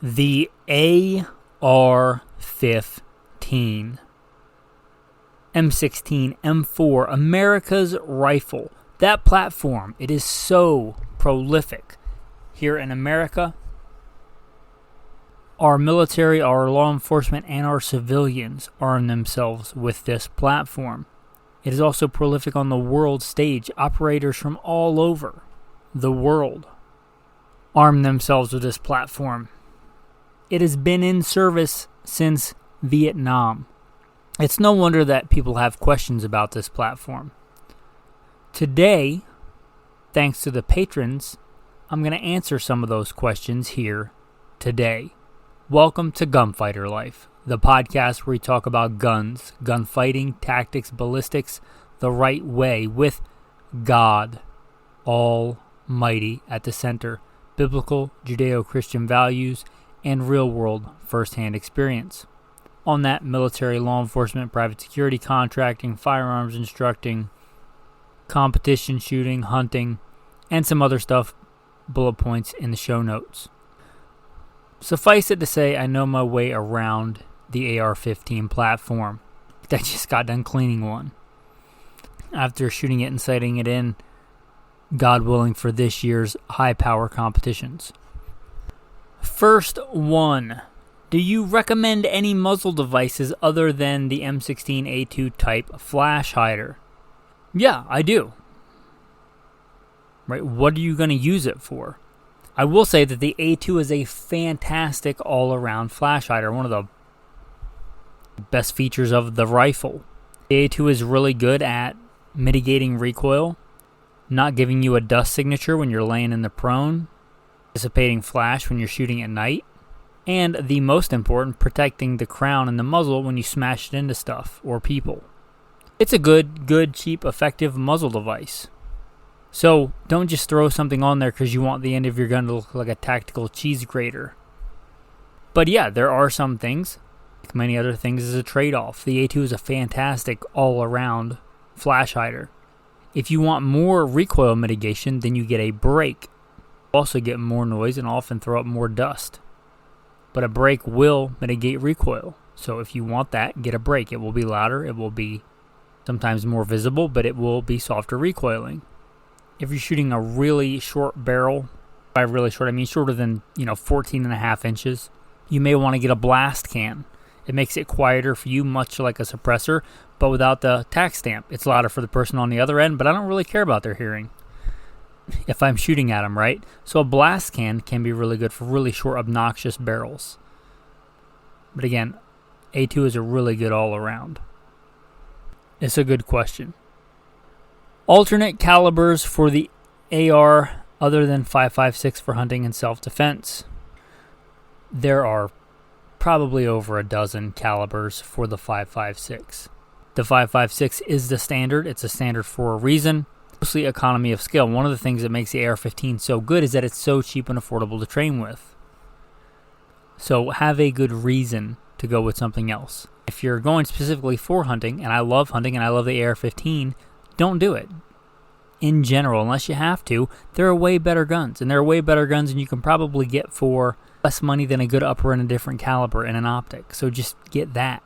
The AR15, M16, M4, America's rifle. That platform, it is so prolific here in America. Our military, our law enforcement, and our civilians arm themselves with this platform. It is also prolific on the world stage. Operators from all over the world arm themselves with this platform. It has been in service since Vietnam. It's no wonder that people have questions about this platform. Today, thanks to the patrons, I'm going to answer some of those questions here today. Welcome to Gunfighter Life, the podcast where we talk about guns, gunfighting, tactics, ballistics, the right way, with God Almighty at the center, biblical, Judeo-Christian values, and real-world first-hand experience. On that, military, law enforcement, private security, contracting, firearms instructing, competition shooting, hunting, and some other stuff, bullet points in the show notes. Suffice it to say, I know my way around the AR-15 platform. I just got done cleaning one after shooting it and sighting it in, God willing, for this year's high-power competitions. First one. Do you recommend any muzzle devices other than the M16A2 type flash hider? Yeah, I do. Right, what are you going to use it for? I will say that the A2 is a fantastic all-around flash hider, one of the best features of the rifle. The A2 is really good at mitigating recoil, not giving you a dust signature when you're laying in the prone, dissipating flash when you're shooting at night, and the most important, protecting the crown and the muzzle when you smash it into stuff or people. It's a good, cheap, effective muzzle device. So don't just throw something on there because you want the end of your gun to look like a tactical cheese grater. But yeah, there are some things, like many other things, as a trade-off. The A2 is a fantastic all-around flash hider. If you want more recoil mitigation, then you get a brake. You also get more noise and often throw up more dust. But a brake will mitigate recoil. So if you want that, get a brake. It will be louder, it will be sometimes more visible, but it will be softer recoiling. If you're shooting a really short barrel, by really short I mean shorter than 14.5 inches, you may want to get a blast can. It makes it quieter for you, much like a suppressor, but without the tack stamp. It's louder for the person on the other end, but I don't really care about their hearing if I'm shooting at them, right? So a blast can be really good for really short, obnoxious barrels. But again, A2 is a really good all-around. It's a good question. Alternate calibers for the AR other than 5.56 for hunting and self-defense. There are probably over a dozen calibers for the 5.56. The 5.56 is the standard. It's a standard for a reason. Mostly economy of scale. One of the things that makes the AR-15 so good is that it's so cheap and affordable to train with. So have a good reason to go with something else. If you're going specifically for hunting, and I love hunting and I love the AR-15, don't do it. In general, unless you have to, there are way better guns. And there are way better guns than you can probably get for less money than a good upper and a different caliber and an optic. So just get that.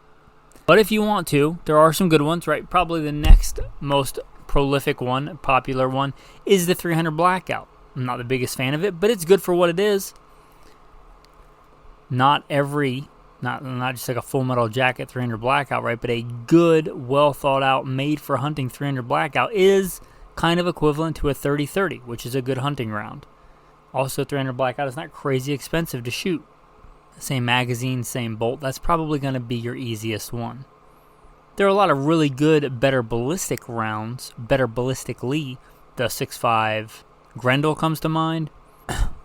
But if you want to, there are some good ones, right? Probably the next most prolific one, popular one, is the 300 Blackout. I'm not the biggest fan of it, but it's good for what it is. Not just like a Full Metal Jacket 300 Blackout, right? But a good, well thought out, made for hunting 300 Blackout is kind of equivalent to a 30-30, which is a good hunting round. Also, 300 Blackout is not crazy expensive to shoot. Same magazine, same bolt. That's probably going to be your easiest one. There are a lot of really good, better ballistic rounds, better ballistically. The 6.5 Grendel comes to mind.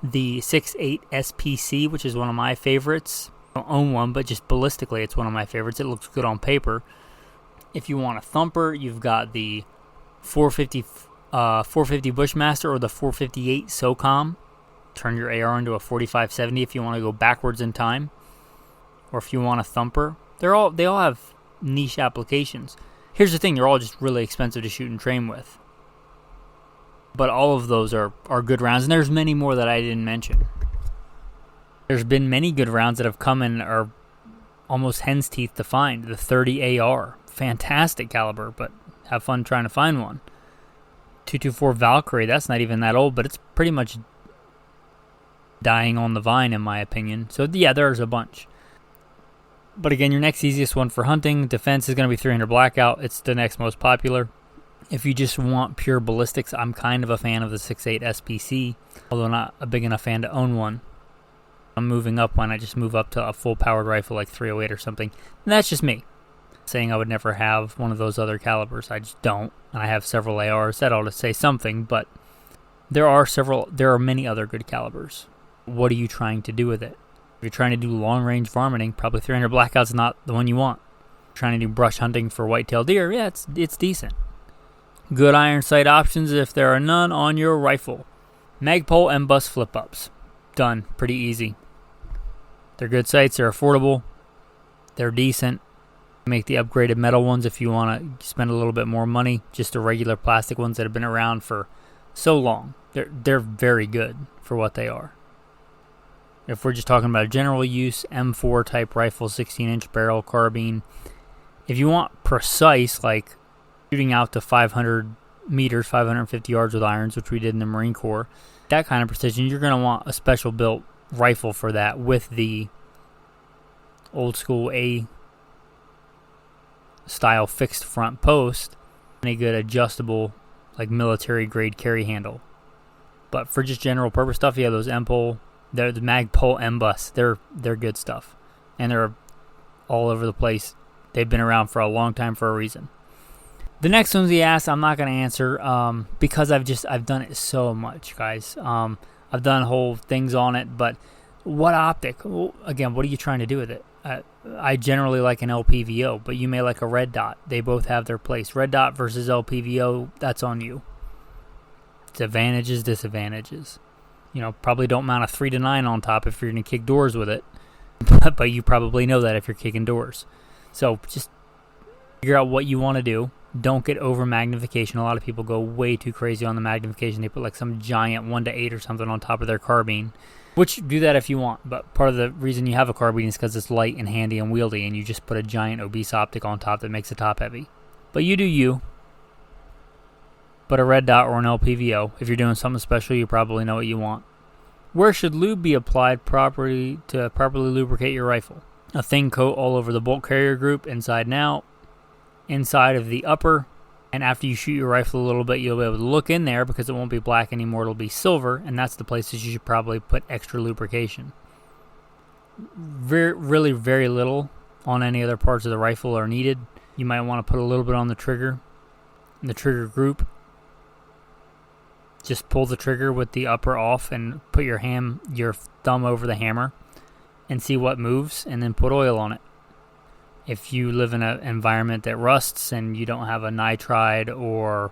The 6.8 SPC, which is one of my favorites. I don't own one, but just ballistically, it's one of my favorites. It looks good on paper. If you want a thumper, you've got the 450 Bushmaster or the 458 SOCOM. Turn your AR into a 45-70 if you want to go backwards in time. Or if you want a thumper. They all have niche applications. Here's the thing, they're all just really expensive to shoot and train with. But all of those are good rounds, and there's many more that I didn't mention. There's been many good rounds that have come and are almost hen's teeth to find. The 30 AR, fantastic caliber, but have fun trying to find one. 224 Valkyrie, that's not even that old, but it's pretty much dying on the vine in my opinion. So yeah, there's a bunch. But again, your next easiest one for hunting, defense is going to be 300 Blackout. It's the next most popular. If you just want pure ballistics, I'm kind of a fan of the 6.8 SPC, although not a big enough fan to own one. I'm moving up when I just move up to a full-powered rifle like 308 or something. And that's just me. Saying I would never have one of those other calibers. I just don't. And I have several ARs. That ought to say something, but there are many other good calibers. What are you trying to do with it? If you're trying to do long-range varminting, probably 300 Blackout's not the one you want. If you're trying to do brush hunting for whitetail deer, yeah, it's decent. Good iron sight options if there are none on your rifle. Magpul and bus flip-ups. Done. Pretty easy. They're good sights. They're affordable. They're decent. Make the upgraded metal ones if you want to spend a little bit more money. Just the regular plastic ones that have been around for so long. They're very good for what they are. If we're just talking about a general use, M4 type rifle, 16-inch barrel, carbine. If you want precise, like shooting out to 500 meters, 550 yards with irons, which we did in the Marine Corps, that kind of precision, you're going to want a special built rifle for that with the old school A style fixed front post and a good adjustable like military grade carry handle. But for just general purpose stuff, yeah, those M-Pole, they're the Magpul M-Bus, they're good stuff, and they're all over the place. They've been around for a long time for a reason. The next ones he asked, I'm not going to answer because I've done it so much, guys. I've done whole things on it, but what optic? Well, again, what are you trying to do with it? I generally like an LPVO, but you may like a red dot. They both have their place. Red dot versus LPVO, that's on you. It's advantages, disadvantages. You know, probably don't mount a 3-9 on top if you're going to kick doors with it, but you probably know that if you're kicking doors. So just figure out what you want to do. Don't get over magnification. A lot of people go way too crazy on the magnification. They put like some giant 1:8 or something on top of their carbine, which do that if you want. But part of the reason you have a carbine is because it's light and handy and wieldy, and you just put a giant obese optic on top that makes the top heavy. But you do you. But a red dot or an LPVO, if you're doing something special, you probably know what you want. Where should lube be applied properly to properly lubricate your rifle? A thin coat all over the bolt carrier group, inside and out. Inside of the upper, and after you shoot your rifle a little bit, you'll be able to look in there because it won't be black anymore, it'll be silver, and that's the places you should probably put extra lubrication. Really very little on any other parts of the rifle are needed. You might want to put a little bit on the trigger, in the trigger group. Just pull the trigger with the upper off and put your thumb over the hammer and see what moves, and then put oil on it. If you live in an environment that rusts and you don't have a nitride or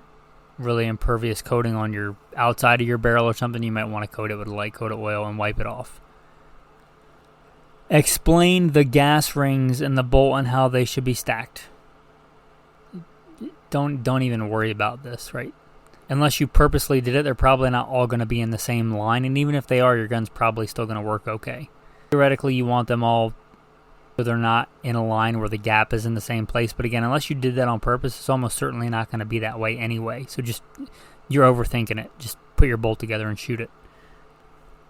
really impervious coating on your outside of your barrel or something, you might want to coat it with a light coat of oil and wipe it off. Explain the gas rings and the bolt and how they should be stacked. Don't even worry about this, right? Unless you purposely did it, they're probably not all going to be in the same line, and even if they are, your gun's probably still going to work okay. Theoretically, you want them all so they're not in a line where the gap is in the same place. But again, unless you did that on purpose, it's almost certainly not going to be that way anyway. So you're overthinking it. Just put your bolt together and shoot it.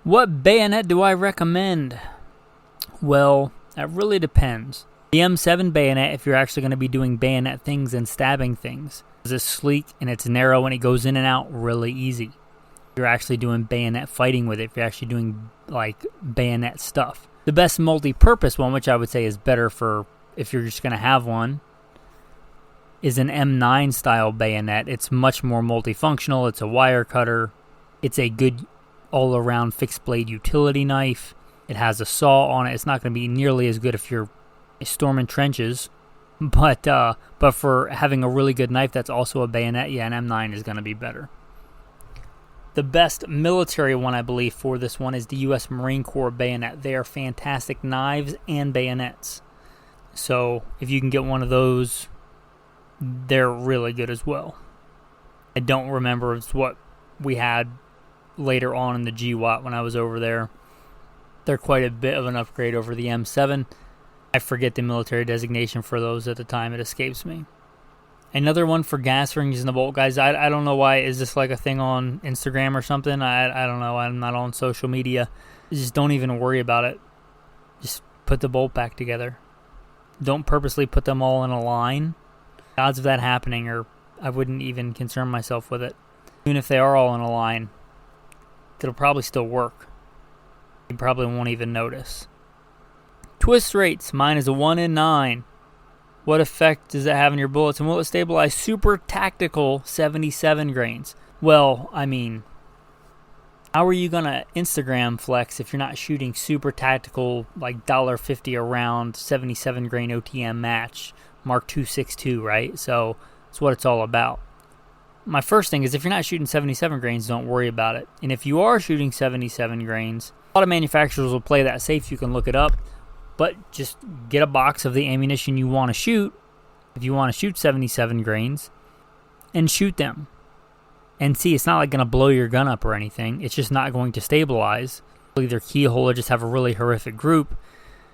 What bayonet do I recommend? Well, that really depends. The M7 bayonet, if you're actually going to be doing bayonet things and stabbing things, it's sleek and it's narrow and it goes in and out really easy. You're actually doing bayonet fighting with it. If you're actually doing like bayonet stuff. The best multi-purpose one, which I would say is better for if you're just going to have one, is an M9 style bayonet. It's much more multifunctional. It's a wire cutter. It's a good all-around fixed blade utility knife. It has a saw on it. It's not going to be nearly as good if you're storming trenches, but for having a really good knife that's also a bayonet, yeah, an M9 is going to be better. The best military one, I believe, for this one is the U.S. Marine Corps bayonet. They are fantastic knives and bayonets. So if you can get one of those, they're really good as well. I don't remember it's what we had later on in the GWAT when I was over there. They're quite a bit of an upgrade over the M7. I forget the military designation for those at the time. It escapes me. Another one for gas rings in the bolt, guys. I don't know why. Is this like a thing on Instagram or something? I don't know. I'm not on social media. Just don't even worry about it. Just put the bolt back together. Don't purposely put them all in a line. The odds of that happening are, I wouldn't even concern myself with it. Even if they are all in a line, it'll probably still work. You probably won't even notice. Twist rates. Mine is a 1 in 9. What effect does it have on your bullets? And will it stabilize super tactical 77 grains? Well, I mean, how are you going to Instagram flex if you're not shooting super tactical, like $1.50 a round, 77 grain OTM match, Mark 262, right? So that's what it's all about. My first thing is if you're not shooting 77 grains, don't worry about it. And if you are shooting 77 grains, a lot of manufacturers will play that safe. You can look it up. But just get a box of the ammunition you want to shoot, if you want to shoot 77 grains, and shoot them. And see, it's not like going to blow your gun up or anything. It's just not going to stabilize. Either keyhole or just have a really horrific group.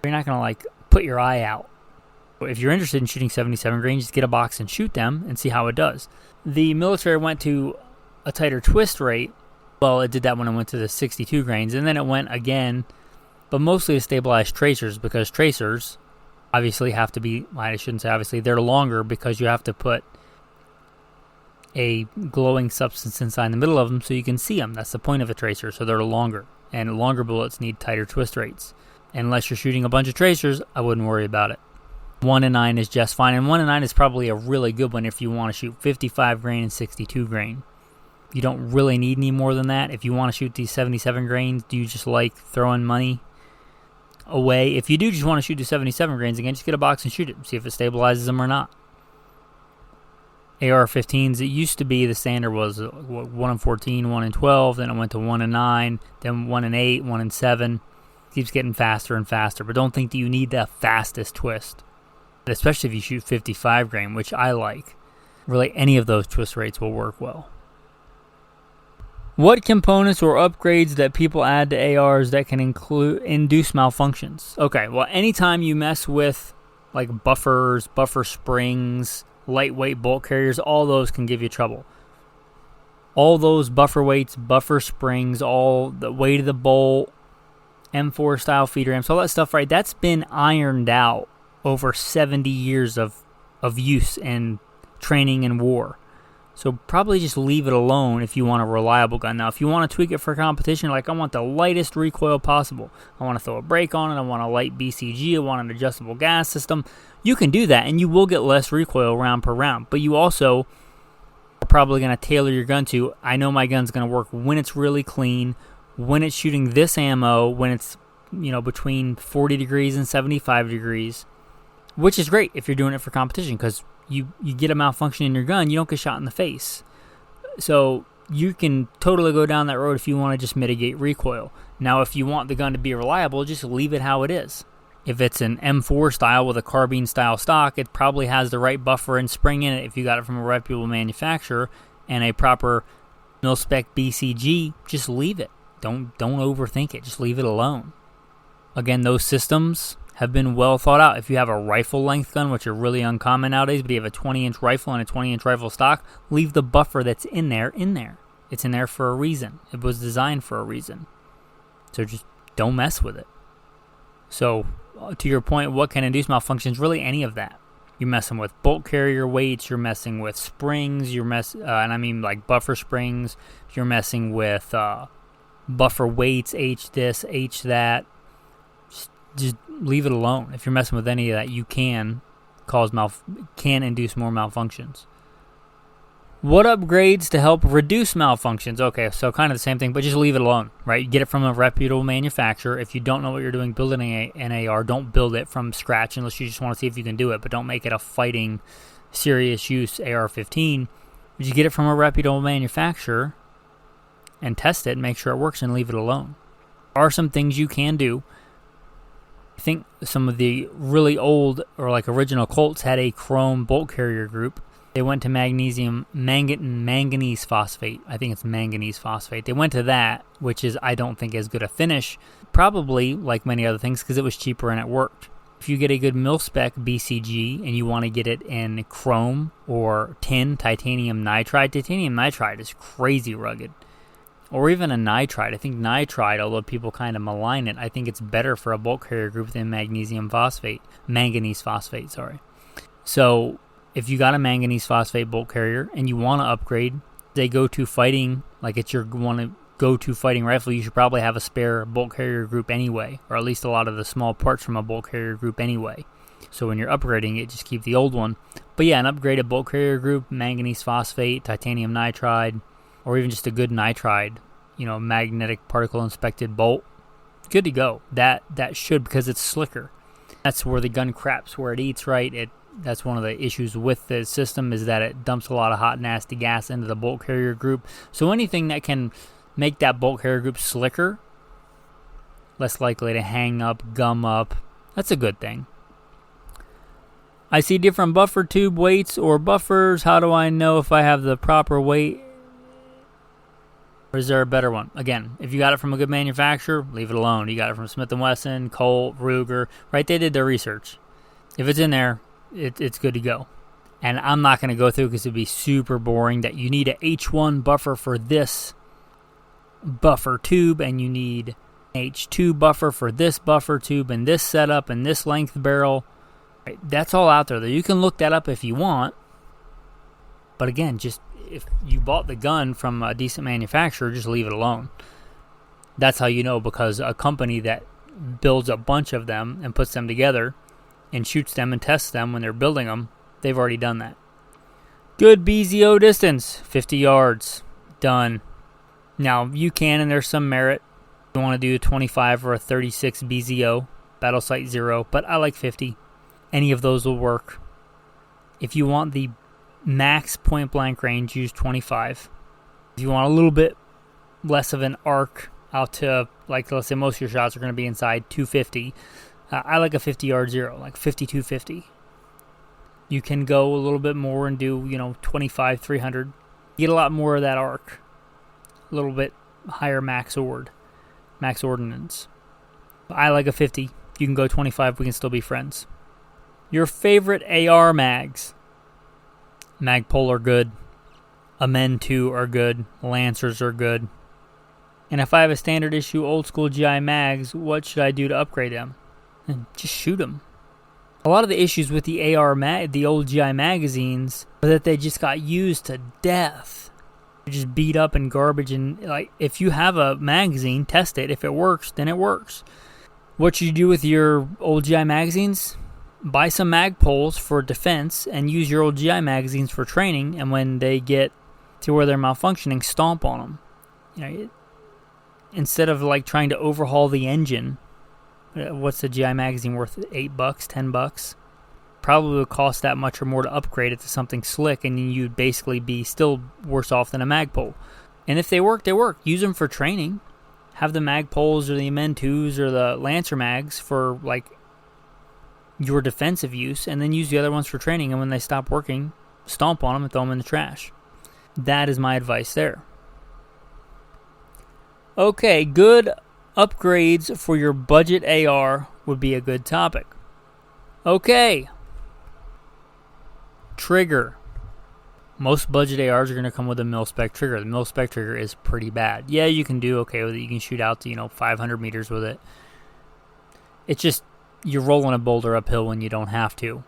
You're not going to like put your eye out. But if you're interested in shooting 77 grains, just get a box and shoot them and see how it does. The military went to a tighter twist rate. Well, it did that when it went to the 62 grains, and then it went again, but mostly to stabilize tracers, because tracers obviously have to be, I shouldn't say obviously, they're longer because you have to put a glowing substance inside the middle of them so you can see them. That's the point of a tracer, so they're longer. And longer bullets need tighter twist rates. Unless you're shooting a bunch of tracers, I wouldn't worry about it. 1 in 9 is just fine, and 1 in 9 is probably a really good one if you want to shoot 55 grain and 62 grain. You don't really need any more than that. If you want to shoot these 77 grains, do you just like throwing money away? If you do just want to shoot the 77 grains again, just get a box and shoot it. See if it stabilizes them or not. AR15s, it used to be the standard was 1 in 14, 1 in 12, then it went to 1 in 9, then 1 in 8, 1 in 7. It keeps getting faster and faster, but don't think that you need the fastest twist. Especially if you shoot 55 grain, which I like. Really, any of those twist rates will work well. What components or upgrades that people add to ARs that can induce malfunctions? Okay, well, anytime you mess with like buffers, buffer springs, lightweight bolt carriers, all those can give you trouble. All those buffer weights, buffer springs, all the weight of the bolt, M4 style feeder amps, all that stuff, right? That's been ironed out over 70 years of use and training and war. So probably just leave it alone if you want a reliable gun. Now, if you want to tweak it for competition, like I want the lightest recoil possible. I want to throw a brake on it. I want a light BCG. I want an adjustable gas system. You can do that, and you will get less recoil round per round. But you also are probably going to tailor your gun to, I know my gun's going to work when it's really clean, when it's shooting this ammo, when it's, between 40 degrees and 75 degrees, which is great if you're doing it for competition, because you get a malfunction in your gun, you don't get shot in the face. So you can totally go down that road if you want to just mitigate recoil. Now, if you want the gun to be reliable, just leave it how it is. If it's an M4 style with a carbine style stock, it probably has the right buffer and spring in it if you got it from a reputable manufacturer, and a proper mil-spec BCG, just leave it. Don't overthink it. Just leave it alone. Again, those systems have been well thought out. If you have a rifle length gun, which are really uncommon nowadays, but you have a 20-inch rifle and a 20-inch rifle stock, leave the buffer that's in there. It's in there for a reason. It was designed for a reason. So just don't mess with it. So to your point, what can induce malfunctions? Really any of that. You're messing with bolt carrier weights, you're messing with springs, and I mean like buffer springs, you're messing with buffer weights, H this, H that. Just leave it alone. If you're messing with any of that, you can induce more malfunctions. What upgrades to help reduce malfunctions? Okay, so kind of the same thing, but just leave it alone, right? You get it from a reputable manufacturer. If you don't know what you're doing building an AR, don't build it from scratch unless you just want to see if you can do it, but don't make it a fighting, serious use AR-15. But you get it from a reputable manufacturer and test it and make sure it works and leave it alone. There are some things you can do. I think some of the really old or like original Colts had a chrome bolt carrier group. They went to manganese phosphate. I think it's manganese phosphate. They went to that, which is, I don't think, as good a finish. Probably, like many other things, because it was cheaper and it worked. If you get a good mil-spec BCG and you want to get it in chrome or tin, titanium nitride is crazy rugged. Or even a nitride. I think nitride, although people kind of malign it, I think it's better for a bolt carrier group than manganese phosphate, sorry. So if you got a manganese phosphate bolt carrier and you want to upgrade, they go to fighting, like it's your go-to fighting rifle, you should probably have a spare bolt carrier group anyway, or at least a lot of the small parts from a bolt carrier group anyway. So when you're upgrading it, just keep the old one. But yeah, an upgraded bolt carrier group, manganese phosphate, titanium nitride, or even just a good nitride, magnetic particle inspected bolt, good to go. That should, because it's slicker. That's where the gun craps, where it eats, right? That's one of the issues with the system, is that it dumps a lot of hot, nasty gas into the bolt carrier group. So anything that can make that bolt carrier group slicker, less likely to hang up, gum up, that's a good thing. I see different buffer tube weights or buffers. How do I know if I have the proper weight? Or is there a better one? Again, if you got it from a good manufacturer, leave it alone. You got it from Smith & Wesson, Colt, Ruger, right? They did their research. If it's in there, it's good to go. And I'm not going to go through because it'd be super boring that you need a H1 buffer for this buffer tube, and you need H2 buffer for this buffer tube, and this setup, and this length barrel. Right? That's all out there. You can look that up if you want. But again, just if you bought the gun from a decent manufacturer, just leave it alone. That's how you know, because a company that builds a bunch of them and puts them together and shoots them and tests them when they're building them, they've already done that. Good BZO distance, 50 yards. Done. Now, you can, and there's some merit. You want to do a 25 or a 36 BZO, Battle Sight 0, but I like 50. Any of those will work. If you want the max point blank range, use 25. If you want a little bit less of an arc out to, like, let's say most of your shots are going to be inside 250, I like a 50 yard 0, like 5250. You can go a little bit more and do 25 300. You get a lot more of that arc, a little bit higher max ordnance. I like a 50. You can go 25. We can still be friends. Your favorite AR mags. Magpul are good. Amen-2 are good. Lancers are good. And if I have a standard issue old school GI mags, what should I do to upgrade them? And just shoot them. A lot of the issues with the the old GI magazines, are that they just got used to death. They're just beat up and garbage. And like, if you have a magazine, test it. If it works, then it works. What should you do with your old GI magazines? Buy some Magpuls for defense and use your old GI magazines for training. And when they get to where they're malfunctioning, stomp on them. Instead of like trying to overhaul the engine. What's the GI magazine worth? $8, $10? Probably would cost that much or more to upgrade it to something slick, and then you'd basically be still worse off than a Magpul. And if they work, they work. Use them for training. Have the Magpuls or the Amen-2s or the Lancer mags for like your defensive use, and then use the other ones for training. And when they stop working, stomp on them and throw them in the trash. That is my advice there. Okay, good upgrades for your budget AR would be a good topic. Okay. Trigger. Most budget ARs are going to come with a mil-spec trigger. The mil-spec trigger is pretty bad. Yeah, you can do okay with it. You can shoot out to, 500 meters with it. It's just, you're rolling a boulder uphill when you don't have to.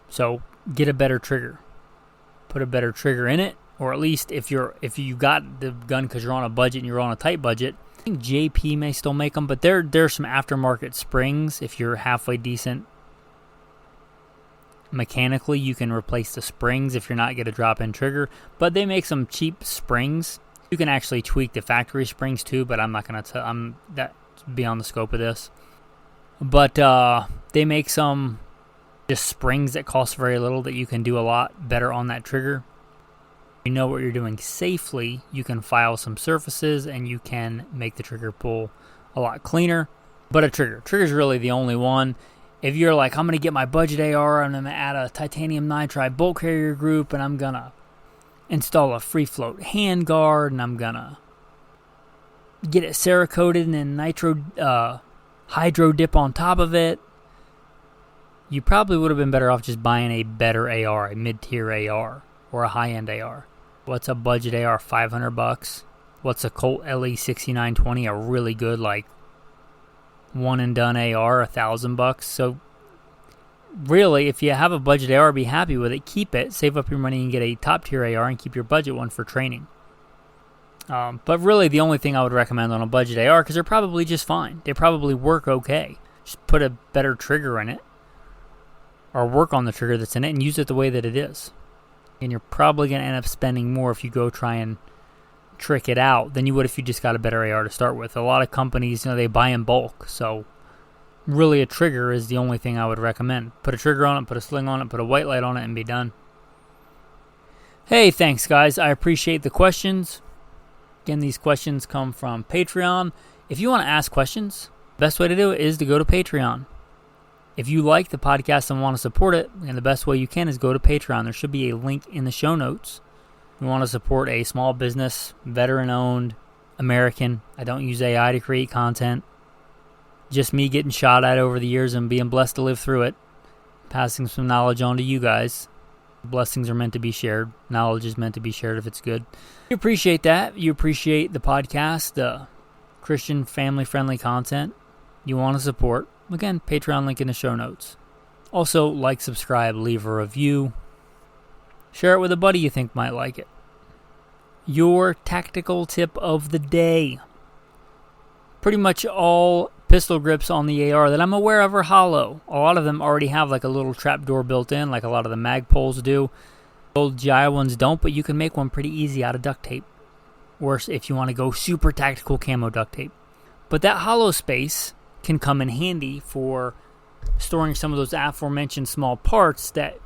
So, get a better trigger. Put a better trigger in it. Or at least if you got the gun because you're on a budget and you're on a tight budget, I think JP may still make them, but there's some aftermarket springs. If you're halfway decent mechanically, you can replace the springs if you're not going to drop in trigger. But they make some cheap springs. You can actually tweak the factory springs too, but I'm not going to. That's beyond the scope of this. But they make some just springs that cost very little that you can do a lot better on that trigger. You know what you're doing safely, you can file some surfaces and you can make the trigger pull a lot cleaner. But a trigger's really the only one. If you're like, I'm going to get my budget AR and I'm going to add a titanium nitride bolt carrier group and I'm going to install a free float hand guard and I'm going to get it Cerakoted and then hydro dip on top of it, you probably would have been better off just buying a better AR, a mid-tier AR, or a high-end AR. What's a budget AR? $500. What's a Colt LE6920? A really good, like, one-and-done AR, $1,000. So, really, if you have a budget AR, be happy with it. Keep it, save up your money, and get a top-tier AR, and keep your budget one for training. But really, the only thing I would recommend on a budget AR, because they're probably just fine. They probably work okay. Just put a better trigger in it, or work on the trigger that's in it, and use it the way that it is. And you're probably going to end up spending more if you go try and trick it out than you would if you just got a better AR to start with. A lot of companies, they buy in bulk, so really a trigger is the only thing I would recommend. Put a trigger on it, put a sling on it, put a white light on it, and be done. Hey, thanks guys. I appreciate the questions. Again, these questions come from Patreon. If you want to ask questions, the best way to do it is to go to Patreon. If you like the podcast and want to support it, and the best way you can is go to Patreon. There should be a link in the show notes. If you want to support a small business, veteran-owned, American. I don't use AI to create content. Just me getting shot at over the years and being blessed to live through it. Passing some knowledge on to you guys. Blessings are meant to be shared. Knowledge is meant to be shared if it's good. You appreciate that. You appreciate the podcast, the Christian family-friendly content you want to support. Again, Patreon link in the show notes. Also, like, subscribe, leave a review. Share it with a buddy you think might like it. Your tactical tip of the day. Pretty much all pistol grips on the AR that I'm aware of are hollow. A lot of them already have like a little trapdoor built in, like a lot of the mag poles do. Old GI ones don't, but you can make one pretty easy out of duct tape. Or if you want to go super tactical, camo duct tape. But that hollow space can come in handy for storing some of those aforementioned small parts that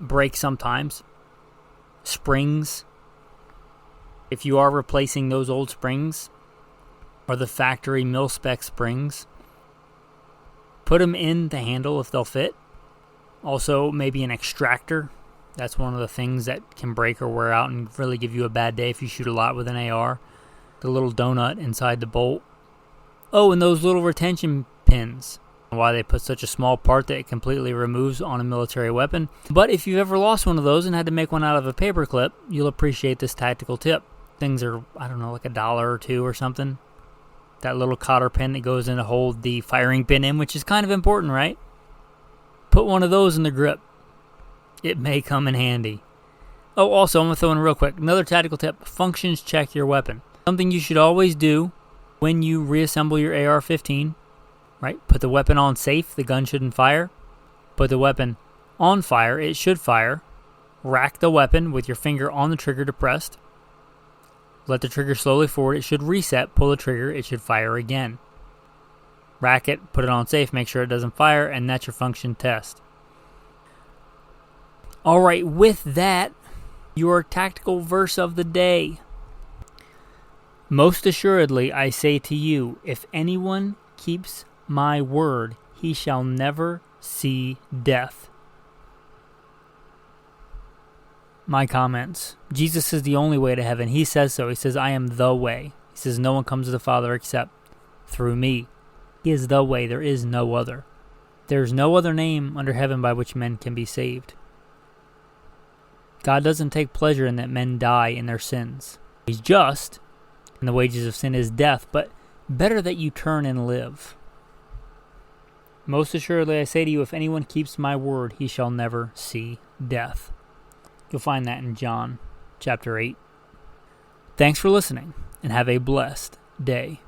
break sometimes. Springs. If you are replacing those old springs, or the factory mil-spec springs, put them in the handle if they'll fit. Also, maybe an extractor. That's one of the things that can break or wear out and really give you a bad day if you shoot a lot with an AR. The little donut inside the bolt. Oh, and those little retention pins. Why they put such a small part that it completely removes on a military weapon. But if you've ever lost one of those and had to make one out of a paper clip, you'll appreciate this tactical tip. Things are, like $1 or $2 or something. That little cotter pin that goes in to hold the firing pin in, which is kind of important, right? Put one of those in the grip. It may come in handy. Oh, also, I'm going to throw in real quick. Another tactical tip. Functions check your weapon. Something you should always do when you reassemble your AR-15. Right? Put the weapon on safe. The gun shouldn't fire. Put the weapon on fire. It should fire. Rack the weapon with your finger on the trigger depressed. Let the trigger slowly forward. It should reset. Pull the trigger. It should fire again. Rack it. Put it on safe. Make sure it doesn't fire. And that's your function test. Alright, with that, your tactical verse of the day. Most assuredly, I say to you, if anyone keeps my word, he shall never see death. My comments. Jesus is the only way to heaven. He says so. He says, I am the way. He says, no one comes to the Father except through me. He is the way. There is no other. There is no other name under heaven by which men can be saved. God doesn't take pleasure in that men die in their sins. He's just, and the wages of sin is death, but better that you turn and live. Most assuredly I say to you, if anyone keeps my word, he shall never see death. You'll find that in John chapter 8. Thanks for listening, and have a blessed day.